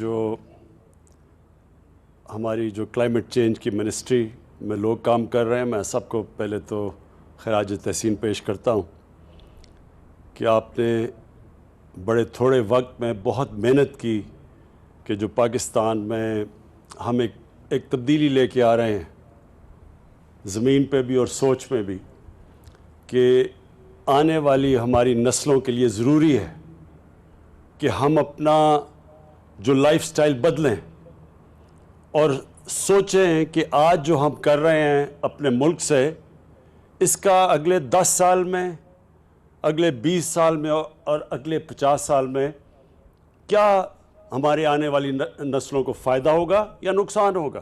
جو ہماری جو کلائمیٹ چینج کی منسٹری میں لوگ کام کر رہے ہیں، میں سب کو پہلے تو خراج تحسین پیش کرتا ہوں کہ آپ نے بڑے تھوڑے وقت میں بہت محنت کی کہ جو پاکستان میں ہم ایک تبدیلی لے کے آ رہے ہیں زمین پہ بھی اور سوچ میں بھی، کہ آنے والی ہماری نسلوں کے لیے ضروری ہے کہ ہم اپنا جو لائف سٹائل بدلیں اور سوچیں کہ آج جو ہم کر رہے ہیں اپنے ملک سے، اس کا اگلے 10 سال میں، اگلے 20 سال میں اور اگلے 50 سال میں کیا ہمارے آنے والی نسلوں کو فائدہ ہوگا یا نقصان ہوگا۔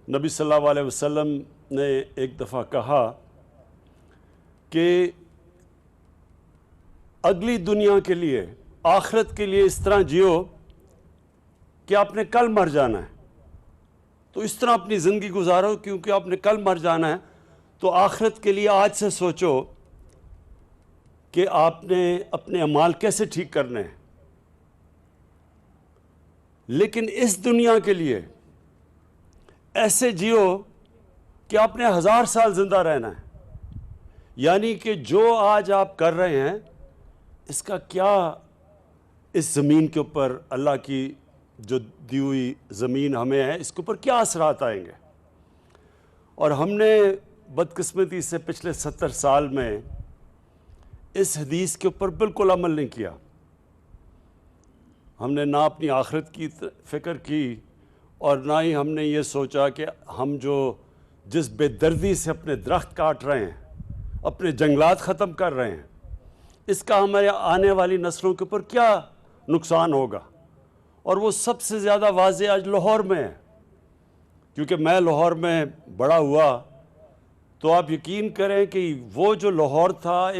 نبی صلی اللہ علیہ وسلم نے ایک دفعہ کہا کہ اگلی دنیا کے لیے، آخرت کے لیے اس طرح جیو کہ آپ نے کل مر جانا ہے، تو اس طرح اپنی زندگی گزارو کیونکہ آپ نے کل مر جانا ہے، تو آخرت کے لیے آج سے سوچو کہ آپ نے اپنے اعمال کیسے ٹھیک کرنے ہیں۔ لیکن اس دنیا کے لیے ایسے جیو کہ آپ نے 1000 سال زندہ رہنا ہے، یعنی کہ جو آج آپ کر رہے ہیں اس کا کیا اس زمین کے اوپر، اللہ کی جو دی ہوئی زمین ہمیں ہے، اس کے اوپر کیا اثرات آئیں گے۔ اور ہم نے بدقسمتی سے پچھلے 70 سال میں اس حدیث کے اوپر بالکل عمل نہیں کیا۔ ہم نے نہ اپنی آخرت کی فکر کی اور نہ ہی ہم نے یہ سوچا کہ ہم جس بے دردی سے اپنے درخت کاٹ رہے ہیں، اپنے جنگلات ختم کر رہے ہیں، اس کا ہمارے آنے والی نسلوں کے اوپر کیا نقصان ہوگا۔ اور وہ سب سے زیادہ واضح آج لاہور میں ہے، کیونکہ میں لاہور میں بڑا ہوا، تو آپ یقین کریں کہ وہ جو لاہور تھا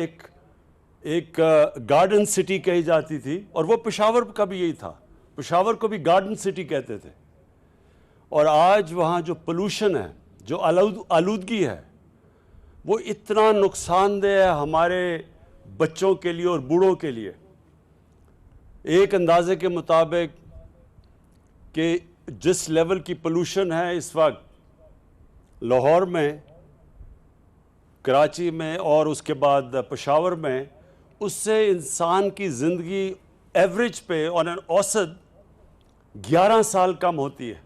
ایک گارڈن سٹی کہی جاتی تھی، اور وہ پشاور کا بھی یہی تھا، پشاور کو بھی گارڈن سٹی کہتے تھے۔ اور آج وہاں جو پولوشن ہے، جو آلودگی ہے، وہ اتنا نقصان دہ ہے ہمارے بچوں کے لیے اور بوڑھوں کے لیے۔ ایک اندازے کے مطابق کہ جس لیول کی پولوشن ہے اس وقت لاہور میں، کراچی میں اور اس کے بعد پشاور میں، اس سے انسان کی زندگی ایوریج پہ آن این اوسط 11 سال کم ہوتی ہے،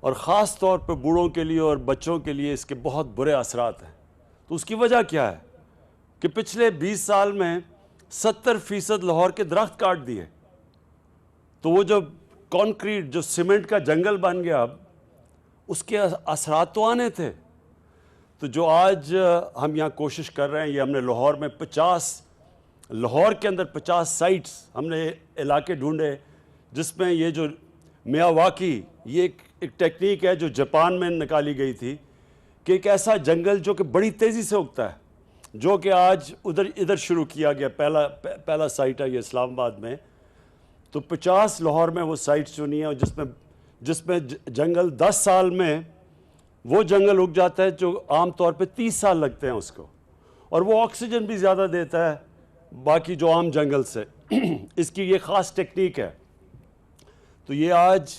اور خاص طور پہ بوڑھوں کے لیے اور بچوں کے لیے اس کے بہت برے اثرات ہیں۔ تو اس کی وجہ کیا ہے کہ پچھلے 20 سال میں 70% لاہور کے درخت کاٹ دیے، تو وہ جو کانکریٹ، جو سیمنٹ کا جنگل بن گیا، اب اس کے اثرات تو آنے تھے۔ تو جو آج ہم یہاں کوشش کر رہے ہیں، یہ ہم نے لاہور کے اندر 50 سائٹس ہم نے علاقے ڈھونڈے، جس میں یہ جو میاواکی، یہ ایک ٹیکنیک ہے جو جاپان میں نکالی گئی تھی، کہ ایک ایسا جنگل جو کہ بڑی تیزی سے اگتا ہے، جو کہ آج ادھر شروع کیا گیا، پہلا سائٹ ہے یہ اسلام آباد میں۔ تو 50 لاہور میں وہ سائٹس چنی ہیں، اور جس میں جنگل 10 سال میں وہ جنگل اگ جاتا ہے جو عام طور پہ 30 سال لگتے ہیں اس کو، اور وہ آکسیجن بھی زیادہ دیتا ہے باقی جو عام جنگل سے۔ اس کی یہ خاص ٹیکنیک ہے۔ تو یہ آج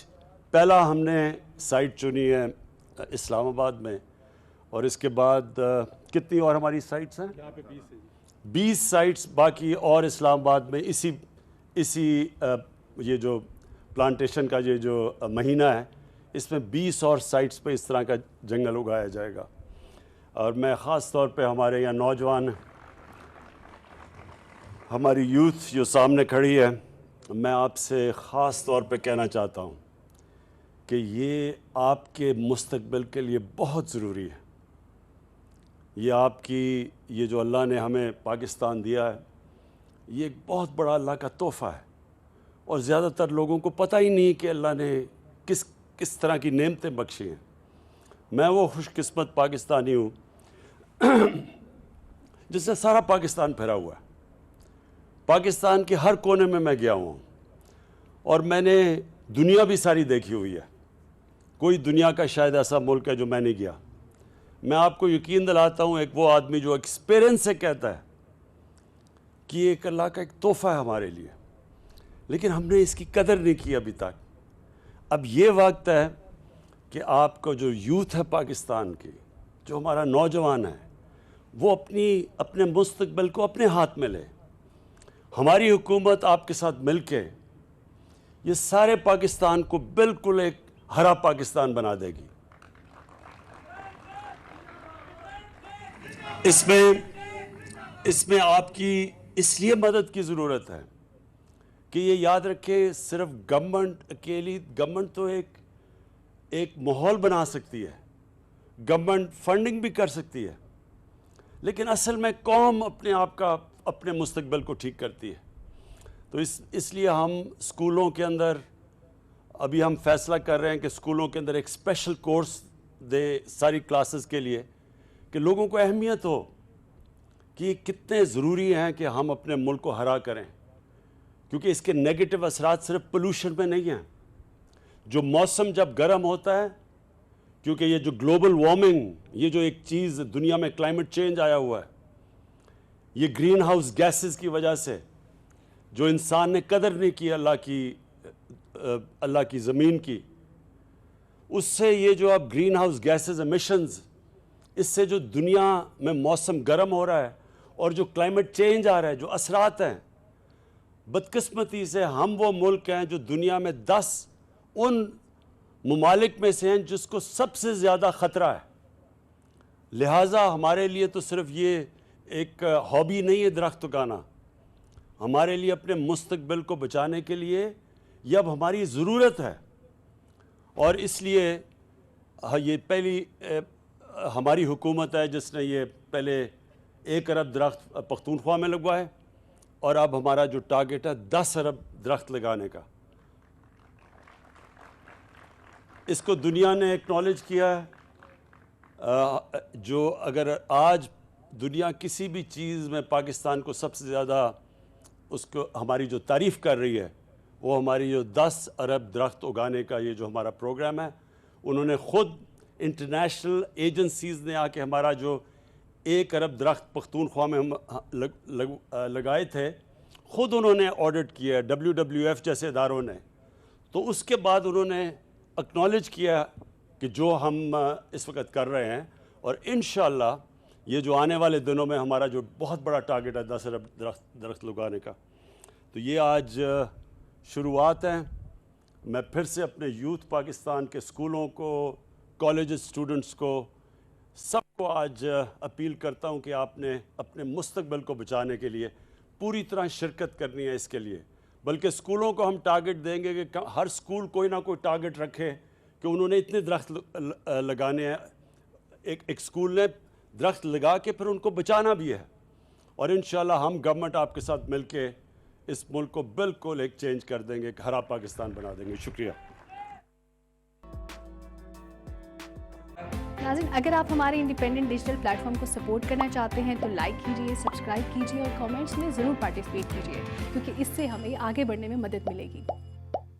پہلا ہم نے سائٹ چنی ہے اسلام آباد میں، اور اس کے بعد کتنی اور ہماری سائٹس ہیں؟ 20 سائٹس باقی اور اسلام آباد میں اسی یہ جو پلانٹیشن کا یہ جو مہینہ ہے، اس میں 20 اور سائٹس پہ اس طرح کا جنگل اگایا جائے گا۔ اور میں خاص طور پہ ہمارے یہاں نوجوان، ہماری یوتھ جو سامنے کھڑی ہے، میں آپ سے خاص طور پہ کہنا چاہتا ہوں کہ یہ آپ کے مستقبل کے لیے بہت ضروری ہے۔ یہ آپ کی، یہ جو اللہ نے ہمیں پاکستان دیا ہے، یہ ایک بہت بڑا اللہ کا تحفہ ہے، اور زیادہ تر لوگوں کو پتہ ہی نہیں کہ اللہ نے کس طرح کی نعمتیں بخشی ہیں۔ میں وہ خوش قسمت پاکستانی ہوں جس سے سارا پاکستان پھیرا ہوا ہے۔ پاکستان کے ہر کونے میں میں گیا ہوں، اور میں نے دنیا بھی ساری دیکھی ہوئی ہے۔ کوئی دنیا کا شاید ایسا ملک ہے جو میں نہیں گیا۔ میں آپ کو یقین دلاتا ہوں، ایک وہ آدمی جو ایکسپیرینس سے کہتا ہے کہ یہ ایک اللہ کا ایک تحفہ ہے ہمارے لیے، لیکن ہم نے اس کی قدر نہیں کی ابھی تک. اب یہ وقت ہے کہ آپ کو جو یوتھ ہے پاکستان کی, جو ہمارا نوجوان ہے, وہ اپنے مستقبل کو اپنے ہاتھ میں لے. ہماری حکومت آپ کے ساتھ مل کے یہ سارے پاکستان کو بالکل ایک ہرا پاکستان بنا دے گی. اس میں آپ کی اس لیے مدد کی ضرورت ہے کہ یہ یاد رکھیں, صرف گورنمنٹ تو ایک ماحول بنا سکتی ہے, گورنمنٹ فنڈنگ بھی کر سکتی ہے, لیکن اصل میں قوم اپنے مستقبل کو ٹھیک کرتی ہے. تو اس لیے ہم اسکولوں کے اندر ابھی ہم فیصلہ کر رہے ہیں کہ اسکولوں کے اندر ایک اسپیشل کورس دے ساری کلاسز کے لیے, کہ لوگوں کو اہمیت ہو کہ یہ کتنے ضروری ہیں کہ ہم اپنے ملک کو ہرا کریں, کیونکہ اس کے نیگیٹو اثرات صرف پولوشن میں نہیں ہیں. جو موسم جب گرم ہوتا ہے, کیونکہ یہ جو گلوبل وارمنگ, یہ جو ایک چیز دنیا میں کلائمیٹ چینج آیا ہوا ہے, یہ گرین ہاؤس گیسز کی وجہ سے جو انسان نے قدر نہیں کی اللہ کی زمین کی, اس سے یہ جو اب گرین ہاؤس گیسز ایمیشنز, اس سے جو دنیا میں موسم گرم ہو رہا ہے اور جو کلائمیٹ چینج آ رہا ہے, جو اثرات ہیں, بدقسمتی سے ہم وہ ملک ہیں جو دنیا میں 10 ان ممالک میں سے ہیں جس کو سب سے زیادہ خطرہ ہے. لہٰذا ہمارے لیے تو صرف یہ ایک ہابی نہیں ہے درخت اگانا, ہمارے لیے اپنے مستقبل کو بچانے کے لیے یہ اب ہماری ضرورت ہے. اور اس لیے یہ پہلی ہماری حکومت ہے جس نے یہ پہلے 1 ارب درخت پختونخوا میں لگوائے, اور اب ہمارا جو ٹارگٹ ہے 10 ارب درخت لگانے کا. اس کو دنیا نے ایکنالج کیا ہے. جو اگر آج دنیا کسی بھی چیز میں پاکستان کو سب سے زیادہ اس کو ہماری جو تعریف کر رہی ہے, وہ ہماری جو 10 ارب درخت اگانے کا یہ جو ہمارا پروگرام ہے. انہوں نے خود انٹرنیشنل ایجنسیز نے آ کے ہمارا جو 1 ارب درخت پختونخوا میں ہم لگائے تھے, خود انہوں نے آڈٹ کیا, WWF جیسے اداروں نے. تو اس کے بعد انہوں نے اکنالج کیا کہ جو ہم اس وقت کر رہے ہیں, اور انشاءاللہ یہ جو آنے والے دنوں میں ہمارا جو بہت بڑا ٹارگٹ ہے 10 ارب درخت لگانے کا, تو یہ آج شروعات ہیں. میں پھر سے اپنے یوتھ پاکستان کے اسکولوں کو, کالجز اسٹوڈنٹس کو, سب کو آج اپیل کرتا ہوں کہ آپ نے اپنے مستقبل کو بچانے کے لیے پوری طرح شرکت کرنی ہے اس کے لیے. بلکہ اسکولوں کو ہم ٹارگٹ دیں گے کہ ہر اسکول کوئی نہ کوئی ٹارگٹ رکھے کہ انہوں نے اتنے درخت لگانے ہیں. ایک اسکول نے درخت لگا کے پھر ان کو بچانا بھی ہے, اور انشاءاللہ ہم گورنمنٹ آپ کے ساتھ مل کے اس ملک کو بالکل ایک چینج کر دیں گے, ہرا پاکستان بنا دیں گے. شکریہ. ناظرین, اگر آپ ہمارے انڈیپینڈنٹ ڈیجیٹل پلیٹ فارم کو سپورٹ کرنا چاہتے ہیں تو لائک کیجیے, سبسکرائب کیجیے اور کامنٹس میں ضرور پارٹیسپیٹ کیجیے, کیونکہ اس سے ہمیں آگے بڑھنے میں مدد ملے گی.